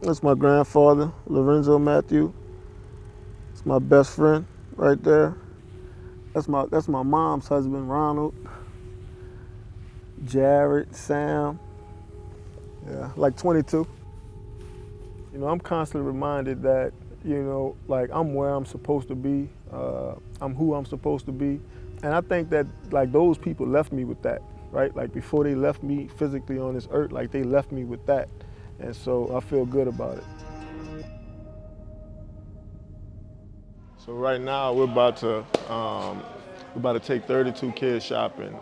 That's my grandfather, Lorenzo Mathieu. It's my best friend right there. That's my mom's husband, Ronald, Jared, Sam. Yeah, like 22. I'm constantly reminded that, like I'm where I'm supposed to be. I'm who I'm supposed to be. And I think that like those people left me with that, right? Like before they left me physically on this earth, like they left me with that. And so I feel good about it. So right now we're about to take 32 kids shopping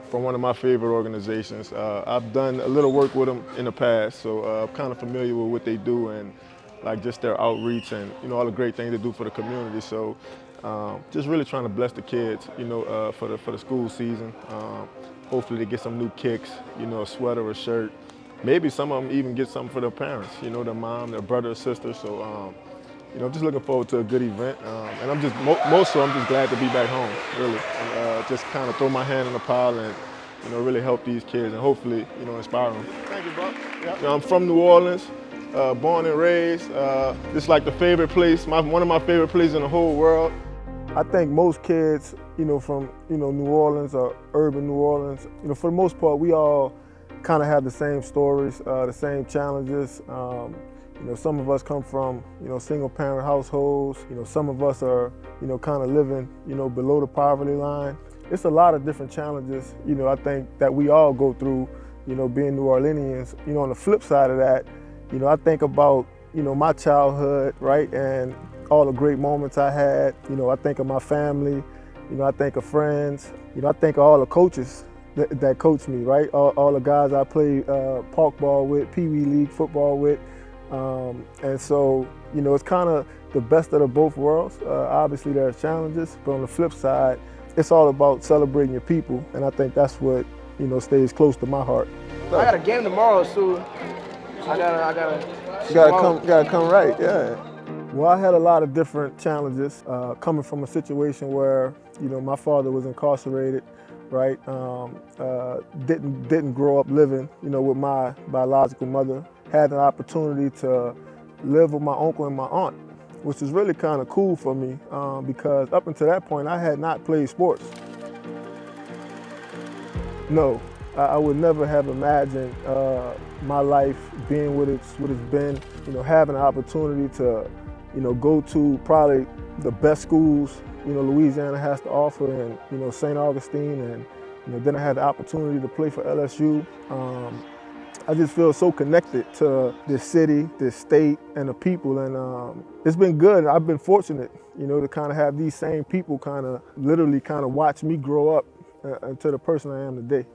from one of my favorite organizations. I've done a little work with them in the past, so I'm kind of familiar with what they do and like just their outreach and all the great things they do for the community. So just really trying to bless the kids, for the school season. Hopefully they get some new kicks, a sweater or shirt. Maybe some of them even get something for their parents, their mom, their brother or sister. So I'm just looking forward to a good event, and I'm just mostly I'm just glad to be back home, really, and just kind of throw my hand in the pile and really help these kids and hopefully inspire them. Thank you, bro. Yep. I'm from New Orleans, born and raised. This is like the favorite place, one of my favorite places in the whole world. I think most kids, from New Orleans or urban New Orleans, for the most part, we all kind of have the same stories, the same challenges. Some of us come from, single parent households. Some of us are, kind of living, below the poverty line. It's a lot of different challenges, I think that we all go through, being New Orleanians. On the flip side of that, I think about, my childhood, right? And all the great moments I had. I think of my family, I think of friends, I think of all the coaches that coached me, right? All the guys I played park ball with, Pee Wee League football with. And so, it's kind of the best of the both worlds. Obviously, there's challenges, but on the flip side, it's all about celebrating your people, and I think that's what stays close to my heart. So, I got a game tomorrow, so I gotta. You gotta come right, yeah. Well, I had a lot of different challenges coming from a situation where my father was incarcerated, right? Didn't grow up living with my biological mother. Had an opportunity to live with my uncle and my aunt, which was really kind of cool for me because up until that point, I had not played sports. No, I would never have imagined my life being what it's been, having an opportunity to, go to probably the best schools, Louisiana has to offer, and, St. Augustine, and then I had the opportunity to play for LSU. I just feel so connected to this city, this state, and the people, and it's been good. I've been fortunate, to kind of have these same people literally watch me grow up into the person I am today.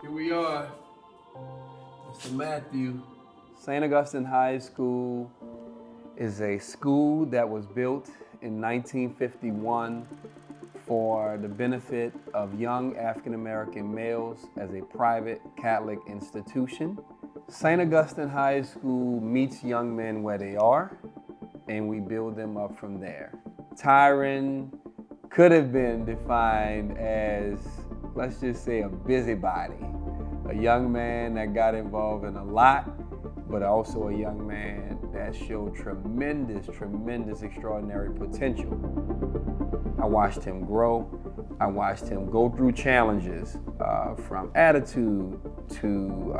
Here we are, Mr. Mathieu. St. Augustine High School is a school that was built in 1951 for the benefit of young African-American males as a private Catholic institution. St. Augustine High School meets young men where they are, and we build them up from there. Tyrann could have been defined as, let's just say, a busybody, a young man that got involved in a lot, but also a young man that showed tremendous, extraordinary potential. I watched him grow. I watched him go through challenges from attitude to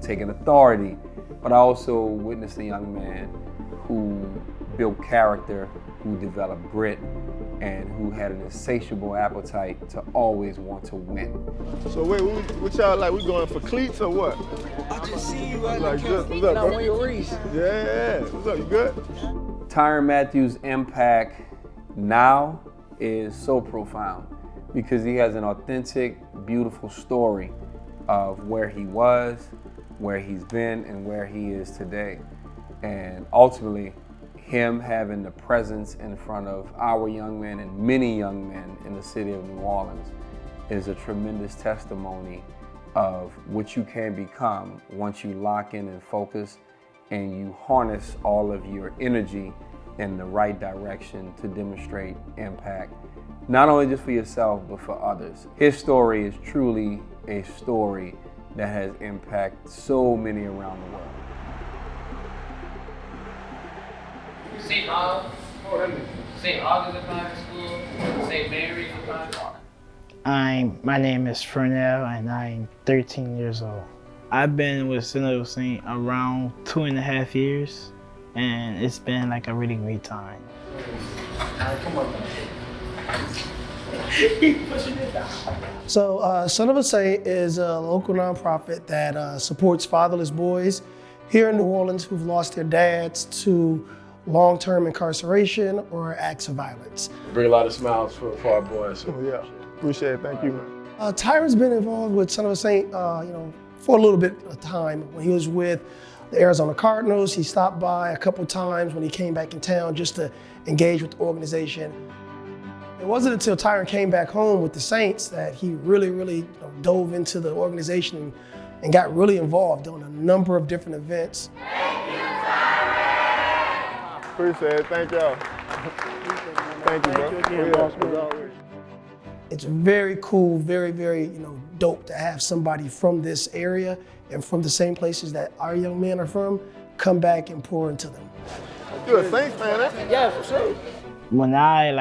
taking authority, but I also witnessed a young man who built character, who developed grit, and who had an insatiable appetite to always want to win. So wait, what y'all like? We going for cleats or what? I just see you right Like, now. what's up, bro? On your Reese. Yeah, what's up, you good? Tyrann Mathieu's impact now is so profound because he has an authentic, beautiful story of where he was, where he's been, and where he is today. And ultimately, him having the presence in front of our young men and many young men in the city of New Orleans is a tremendous testimony of what you can become once you lock in and focus and you harness all of your energy in the right direction to demonstrate impact, not only just for yourself, but for others. His story is truly a story that has impacted so many around the world. St. Augustine is a private school, St. Mary's a private school. My name is Fernell and I'm 13 years old. I've been with St. Augustine around 2.5 years and it's been like a really great time. So Son of a Saint is a local nonprofit that supports fatherless boys here in New Orleans who've lost their dads to long-term incarceration or acts of violence. Bring a lot of smiles for our boys. So, yeah, appreciate it. Thank you, man. Tyrann's been involved with Son of a Saint, for a little bit of time. When he was with the Arizona Cardinals, he stopped by a couple times when he came back in town just to engage with the organization. It wasn't until Tyrann came back home with the Saints that he really dove into the organization and got really involved on a number of different events. Thank you, Tyrann! Appreciate it. Thank y'all. Thank you, bro. Thank you again, boss. It's very cool, very, dope to have somebody from this area and from the same places that our young men are from come back and pour into them. You're a Saints fan, eh? Yeah, for sure. When I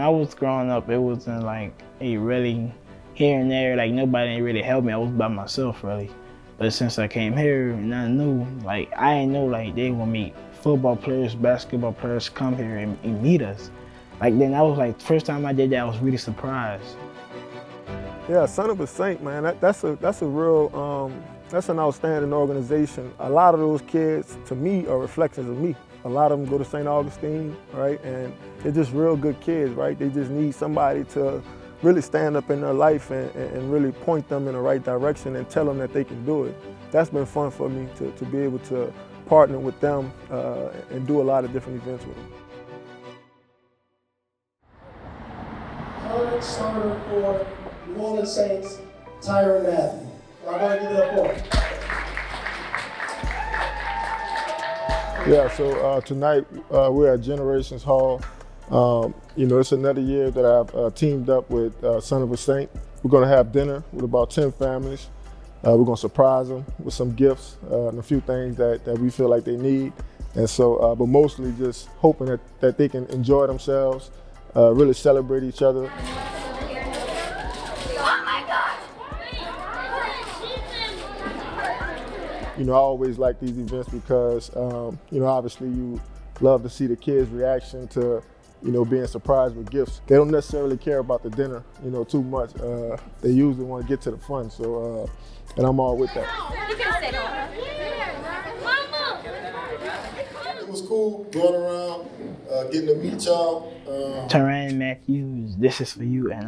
was growing up, it wasn't like a really here and there, like nobody really helped me. I was by myself really. But since I came here and I knew, I didn't know they would meet football players, basketball players come here and meet us. Then I was first time I did that, I was really surprised. Yeah, Son of a Saint, man, that's a real, that's an outstanding organization. A lot of those kids, to me, are reflections of me. A lot of them go to St. Augustine, right? And they're just real good kids, right? They just need somebody to really stand up in their life and really point them in the right direction and tell them that they can do it. That's been fun for me to be able to partner with them and do a lot of different events with them. Current starter for New Orleans Saints, Tyrann Mathieu. I'm going to give it up for him. Yeah, so tonight we're at Generations Hall. It's another year that I've teamed up with Son of a Saint. We're gonna have dinner with about 10 families. We're gonna surprise them with some gifts and a few things that we feel like they need. And so, but mostly just hoping that they can enjoy themselves, really celebrate each other. I always like these events because, obviously you love to see the kids' reaction to, being surprised with gifts. They don't necessarily care about the dinner, too much. They usually want to get to the fun, so, and I'm all with that. It was cool going around, getting to meet y'all. Tyrann Mathieu, this is for you, and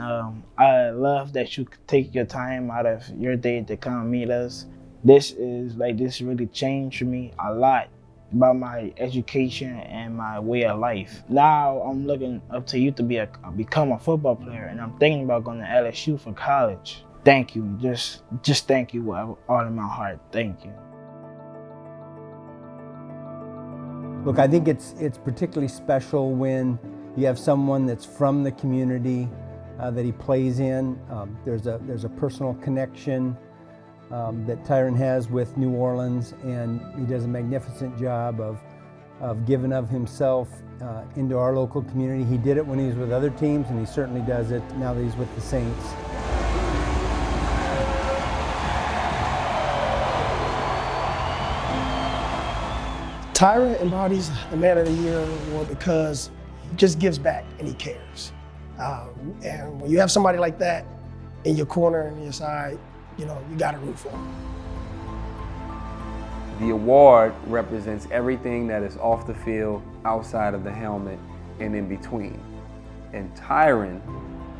I love that you take your time out of your day to come meet us. This really changed me a lot about my education and my way of life. Now I'm looking up to you to become a football player, and I'm thinking about going to LSU for college. Thank you, just thank you with all in my heart. Thank you. Look, I think it's particularly special when you have someone that's from the community that he plays in. There's a personal connection that Tyrann has with New Orleans, and he does a magnificent job of giving of himself into our local community. He did it when he was with other teams, and he certainly does it now that he's with the Saints. Tyrann embodies the Man of the Year award because he just gives back and he cares. And when you have somebody like that in your corner and your side, you got to root for him. The award represents everything that is off the field, outside of the helmet, and in between. And Tyrann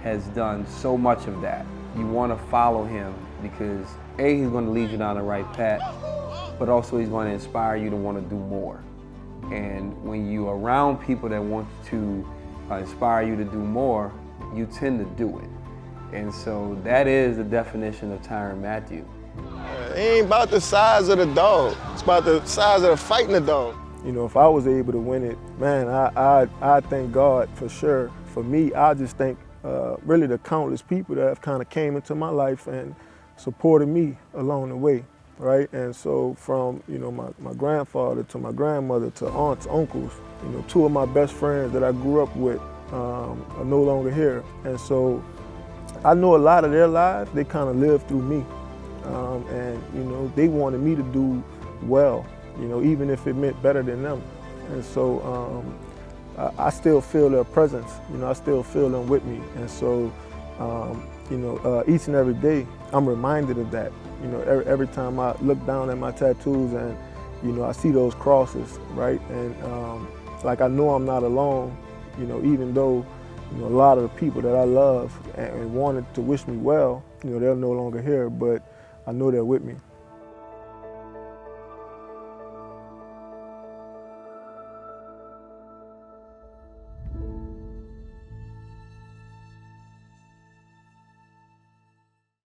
has done so much of that. You want to follow him because A, he's going to lead you down the right path, but also he's going to inspire you to want to do more. And when you're around people that want to inspire you to do more, you tend to do it. And so that is the definition of Tyrann Mathieu. It ain't about the size of the dog. It's about the size of the fighting the dog. you know, if I was able to win it, man, I thank God for sure. For me, I just thank really the countless people that have kind of came into my life and supported me along the way, right? And so from, you know, my grandfather to my grandmother to aunts, uncles, you know, two of my best friends that I grew up with are no longer here. And so I know a lot of their lives, they kind of lived through me. And, you know, they wanted me to do well, you know, even if it meant better than them. And so I still feel their presence, you know, I still feel them with me. And so, you know, each and every day, I'm reminded of that. You know, every time I look down at my tattoos and, you know, I see those crosses, right? And like I know I'm not alone, you know, even though, you know, a lot of the people that I love and wanted to wish me well, you know, they're no longer here, but I know they're with me.